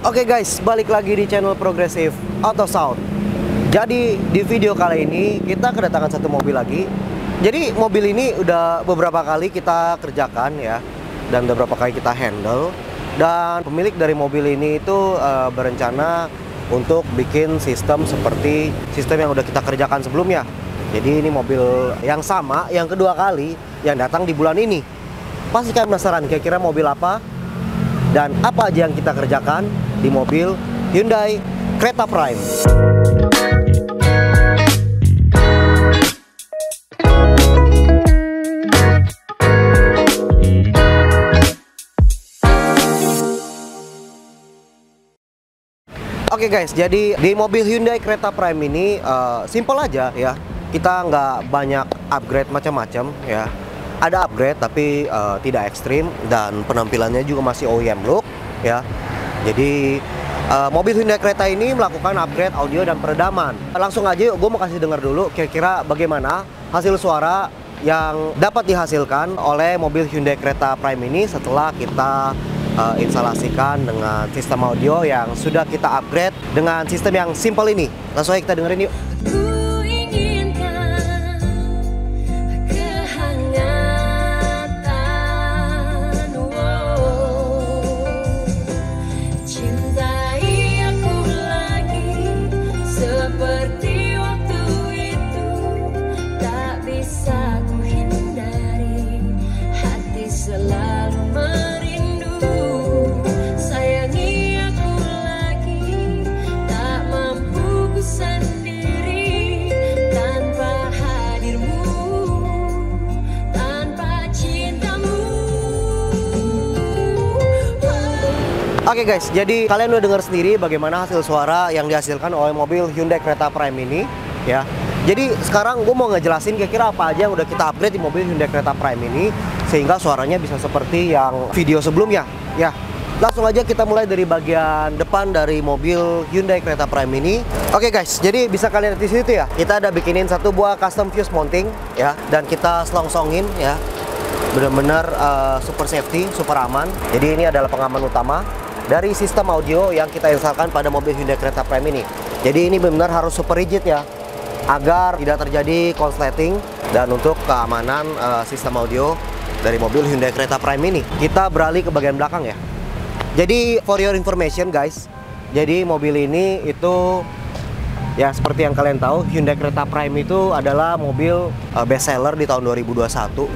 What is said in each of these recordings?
Oke guys, balik lagi di channel Progressive Auto Sound. Jadi di video kali ini kita kedatangan satu mobil lagi. Jadi mobil ini udah beberapa kali kita kerjakan ya, dan udah beberapa kali kita handle. Dan pemilik dari mobil ini itu berencana untuk bikin sistem seperti sistem yang udah kita kerjakan sebelumnya. Jadi ini mobil yang sama, yang kedua kali yang datang di bulan ini. Pasti kalian penasaran kira-kira mobil apa dan apa aja yang kita kerjakan di mobil Hyundai Creta Prime. Oke guys, jadi di mobil Hyundai Creta Prime ini simple aja ya. Kita nggak banyak upgrade macam-macam ya. Ada upgrade tapi tidak ekstrim, dan penampilannya juga masih OEM look ya. Jadi mobil Hyundai Creta ini melakukan upgrade audio dan peredaman. Langsung aja yuk, gue mau kasih dengar dulu kira-kira bagaimana hasil suara yang dapat dihasilkan oleh mobil Hyundai Creta Prime ini setelah kita instalasikan dengan sistem audio yang sudah kita upgrade dengan sistem yang simple ini. Langsung aja kita dengerin yuk. Oke guys, jadi kalian udah dengar sendiri bagaimana hasil suara yang dihasilkan oleh mobil Hyundai Creta Prime ini ya. Jadi sekarang gue mau ngejelasin kira-kira apa aja yang udah kita upgrade di mobil Hyundai Creta Prime ini sehingga suaranya bisa seperti yang video sebelumnya ya. Langsung aja kita mulai dari bagian depan dari mobil Hyundai Creta Prime ini. Oke guys, jadi bisa kalian lihat di situ ya. Kita ada bikinin satu buah custom fuse mounting ya, dan kita selongsongin ya. Benar-benar super safety, super aman. Jadi ini adalah pengaman utama dari sistem audio yang kita instalkan pada mobil Hyundai Creta Prime ini. Jadi ini benar-benar harus super rigid ya, agar tidak terjadi konsleting. Dan untuk keamanan sistem audio dari mobil Hyundai Creta Prime ini, kita beralih ke bagian belakang ya. Jadi for your information guys, jadi mobil ini itu ya seperti yang kalian tahu, Hyundai Creta Prime itu adalah mobil best seller di tahun 2021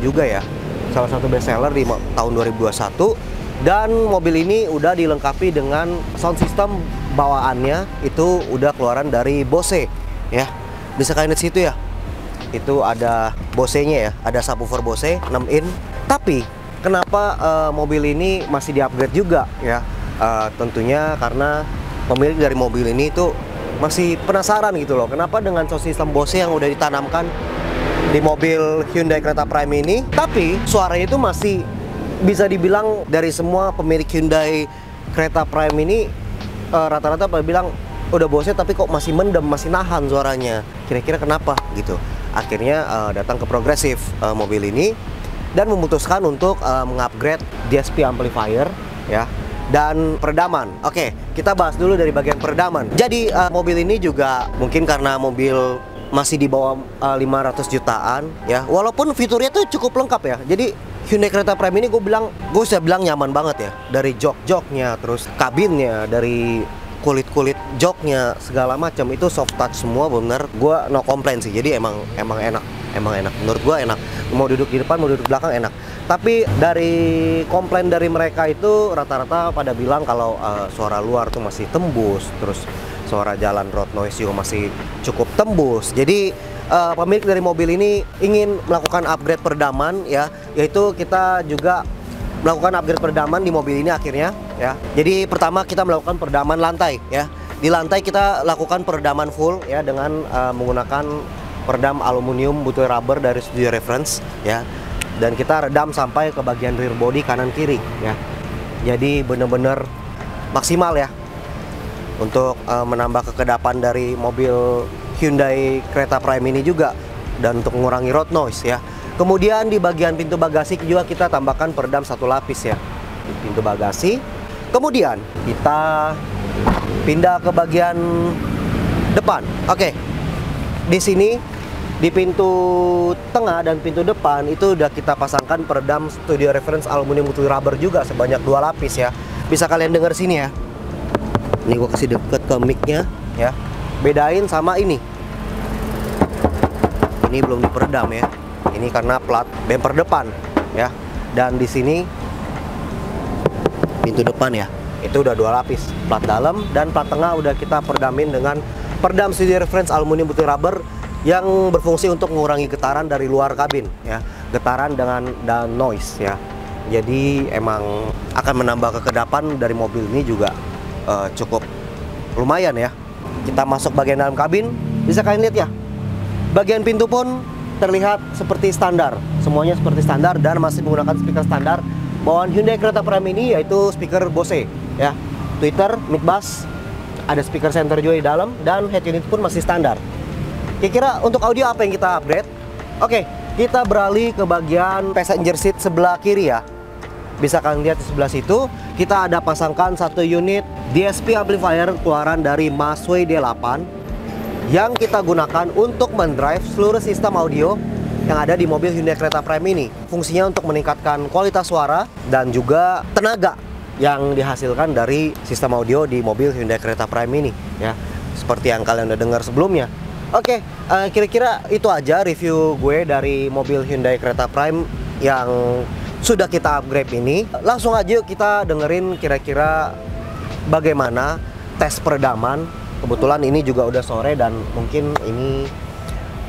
juga ya. Salah satu best seller di tahun 2021. Dan mobil ini udah dilengkapi dengan sound system bawaannya itu udah keluaran dari Bose ya. Bisa kalian lihat situ ya. Itu ada Bose-nya ya, ada subwoofer Bose 6 in. Tapi kenapa mobil ini masih di-upgrade juga ya? Tentunya karena pemilik dari mobil ini itu masih penasaran gitu loh. Kenapa dengan sound system Bose yang udah ditanamkan di mobil Hyundai Creta Prime ini, tapi suaranya itu masih bisa dibilang dari semua pemilik Hyundai Creta Prime ini rata-rata pada bilang udah Bose tapi kok masih mendem, masih nahan suaranya. Kira-kira kenapa gitu? Akhirnya datang ke Progressive mobil ini dan memutuskan untuk mengupgrade DSP amplifier ya, dan peredaman. Oke, kita bahas dulu dari bagian peredaman. Jadi mobil ini juga mungkin karena mobil masih di bawah 500 jutaan ya, walaupun fiturnya tuh cukup lengkap ya. Jadi Hyundai Creta Prime ini gue bisa bilang nyaman banget ya. Dari jok-joknya, terus kabinnya, dari kulit-kulit joknya, segala macam itu soft touch semua, bener. Gue no complain sih. Jadi emang enak, menurut gue enak. Mau duduk di depan, mau duduk di belakang enak. Tapi dari komplain dari mereka itu rata-rata pada bilang kalau suara luar tuh masih tembus, terus suara jalan road noise juga masih cukup tembus. Jadi pemilik dari mobil ini ingin melakukan upgrade peredaman ya, yaitu kita juga melakukan upgrade peredaman di mobil ini akhirnya ya. Jadi pertama kita melakukan peredaman lantai ya. Di lantai kita lakukan peredaman full ya dengan menggunakan peredam aluminium butuh rubber dari Studio Reference ya. Dan kita redam sampai ke bagian rear body kanan kiri ya. Jadi bener-bener maksimal ya untuk menambah kekedapan dari mobil Hyundai Creta Prime ini juga, dan untuk mengurangi road noise ya. Kemudian di bagian pintu bagasi juga kita tambahkan peredam satu lapis ya di pintu bagasi. Kemudian kita pindah ke bagian depan. Oke. Di sini di pintu tengah dan pintu depan itu udah kita pasangkan peredam studio reference aluminium multi rubber juga sebanyak 2 lapis ya. Bisa kalian dengar sini ya. Ini gua kasih deket ke mic-nya ya. Bedain sama ini. Ini belum diperedam ya. Ini karena plat bumper depan ya. Dan di sini pintu depan ya. Itu udah 2 lapis. Plat dalam dan plat tengah udah kita peredamin dengan peredam studio reference aluminium multi rubber yang berfungsi untuk mengurangi getaran dari luar kabin ya, getaran dan noise ya. Jadi emang akan menambah kekedapan dari mobil ini juga cukup lumayan ya. Kita masuk bagian dalam kabin, bisa kalian lihat ya, bagian pintu pun terlihat seperti standar, semuanya seperti standar dan masih menggunakan speaker standar bawaan Hyundai Creta Prime ini, yaitu speaker Bose ya, tweeter, mid bass, ada speaker center juga di dalam dan head unit pun masih standar. Kira-kira untuk audio apa yang kita upgrade? Oke, kita beralih ke bagian passenger seat sebelah kiri ya. Bisa kalian lihat di sebelah situ, kita ada pasangkan satu unit DSP amplifier keluaran dari Masway D8 yang kita gunakan untuk mendrive seluruh sistem audio yang ada di mobil Hyundai Creta Prime ini. Fungsinya untuk meningkatkan kualitas suara dan juga tenaga yang dihasilkan dari sistem audio di mobil Hyundai Creta Prime ini ya. Seperti yang kalian udah dengar sebelumnya. Oke, kira-kira itu aja review gue dari mobil Hyundai Creta Prime yang sudah kita upgrade ini. Langsung aja yuk kita dengerin kira-kira bagaimana tes peredaman. Kebetulan ini juga udah sore dan mungkin ini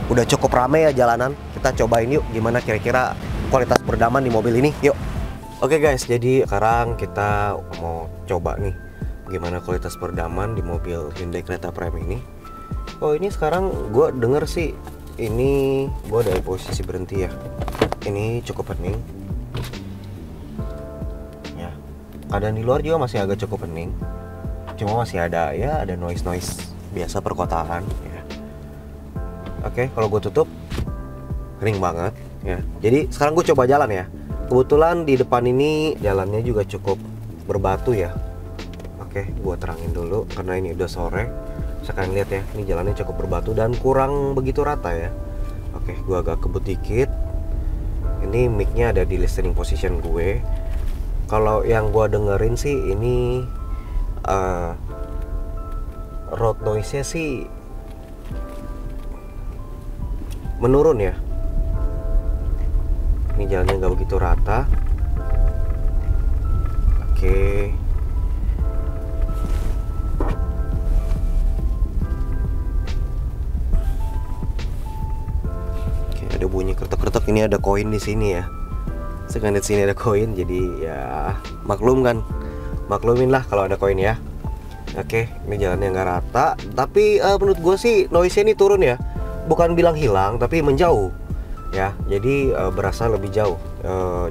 udah cukup rame ya jalanan. Kita cobain yuk gimana kira-kira kualitas peredaman di mobil ini. Yuk. Oke guys, jadi sekarang kita mau coba nih gimana kualitas peredaman di mobil Hyundai Creta Prime ini. Oh, ini sekarang gue denger sih ini gue dari posisi berhenti ya. Ini cukup hening ya. Keadaan di luar juga masih agak cukup hening. Cuma masih ada ya, ada noise biasa perkotaan ya. Oke, kalau gue tutup hening banget ya. Jadi sekarang gue coba jalan ya. Kebetulan di depan ini jalannya juga cukup berbatu ya. Oke, gue terangin dulu karena ini udah sore. Sekarang lihat ya, ini jalannya cukup berbatu dan kurang begitu rata ya. Oke, gue agak kebut dikit. Ini mic-nya ada di listening position gue. Kalau yang gue dengerin sih ini road noise-nya sih menurun ya. Ini jalannya nggak begitu rata. Oke. Ada bunyi kretek-kretek, ini ada koin di sini ya. Sekarang di sini ada koin, jadi ya maklumin lah kalau ada koin ya. Oke, ini jalannya nggak rata, tapi menurut gue sih noise-nya ini turun ya. Bukan bilang hilang, tapi menjauh ya. Jadi berasa lebih jauh.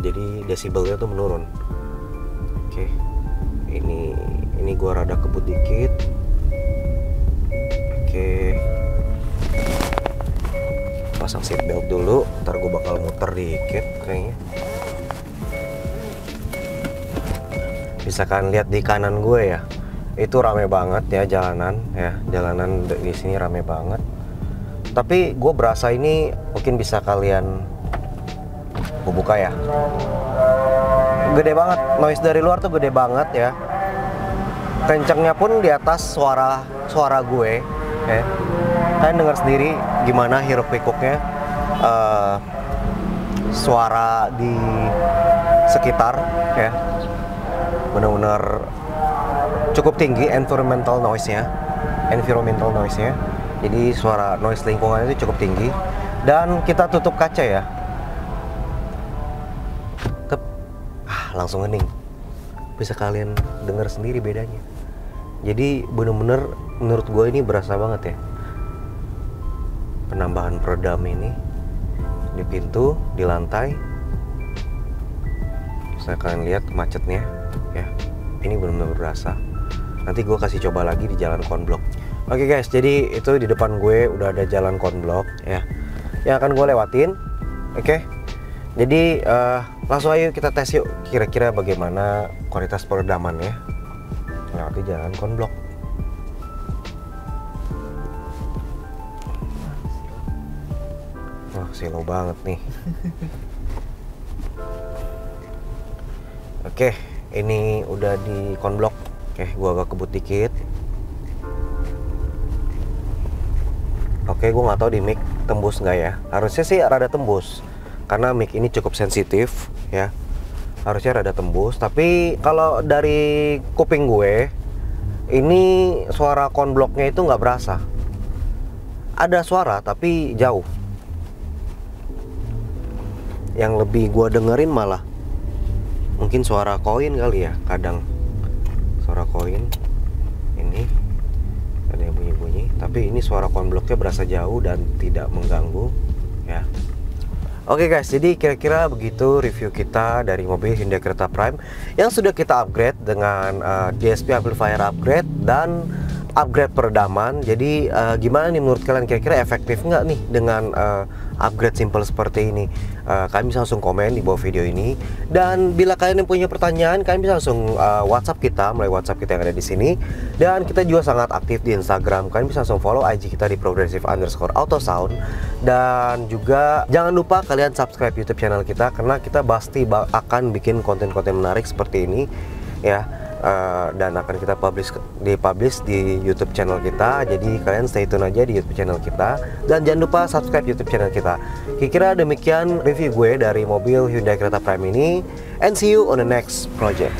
Jadi desibelnya tuh menurun. Oke, ini gue rada kebut dikit. Oke. Pasang seatbelt dulu, ntar gue bakal muter dikit kayaknya. Bisa kan lihat di kanan gue ya, itu rame banget ya jalanan ya, jalanan di sini rame banget. Tapi gue berasa ini mungkin bisa kalian buka ya, gede banget, noise dari luar tuh gede banget ya. Kencengnya pun di atas suara gue ya. Kalian dengar sendiri gimana hiruk pikuknya, suara di sekitar ya, benar-benar cukup tinggi environmental noise-nya. Jadi suara noise lingkungannya itu cukup tinggi. Dan kita tutup kaca ya, langsung hening. Bisa kalian dengar sendiri bedanya. Jadi bener-bener menurut gue ini berasa banget ya penambahan peredam ini di pintu, di lantai. Bisa kalian lihat macetnya ya, ini benar-benar berasa. Nanti gue kasih coba lagi di jalan konblok. Oke guys, jadi itu di depan gue udah ada jalan konblok ya, yang akan gue lewatin. Oke, jadi langsung ayo kita tes yuk kira-kira bagaimana kualitas peredamannya lewati jalan konblok. silo banget nih. Oke, ini udah di konblok. Oke, gua agak kebut dikit. Oke, gua nggak tahu di mic tembus nggak ya. Harusnya sih rada tembus, karena mic ini cukup sensitif ya. Harusnya rada tembus. Tapi kalau dari kuping gue, ini suara konbloknya itu nggak berasa. Ada suara tapi jauh. Yang lebih gua dengerin malah mungkin suara koin kali ya, kadang suara koin ini ada yang bunyi-bunyi, tapi ini suara konbloknya berasa jauh dan tidak mengganggu ya. Oke guys, jadi kira-kira begitu review kita dari mobil Hyundai Creta Prime yang sudah kita upgrade dengan DSP amplifier upgrade dan upgrade peredaman. Jadi gimana nih menurut kalian, kira-kira efektif nggak nih dengan upgrade simple seperti ini? Kalian bisa langsung komen di bawah video ini, dan bila kalian yang punya pertanyaan kalian bisa langsung WhatsApp kita melalui WhatsApp kita yang ada di sini, dan kita juga sangat aktif di Instagram. Kalian bisa langsung follow IG kita di progressive_autosound, dan juga jangan lupa kalian subscribe YouTube channel kita karena kita pasti akan bikin konten-konten menarik seperti ini ya. Dan akan kita publish di YouTube channel kita. Jadi kalian stay tune aja di YouTube channel kita, dan jangan lupa subscribe YouTube channel kita. Kira-kira demikian review gue dari mobil Hyundai Creta Prime ini, and see you on the next project.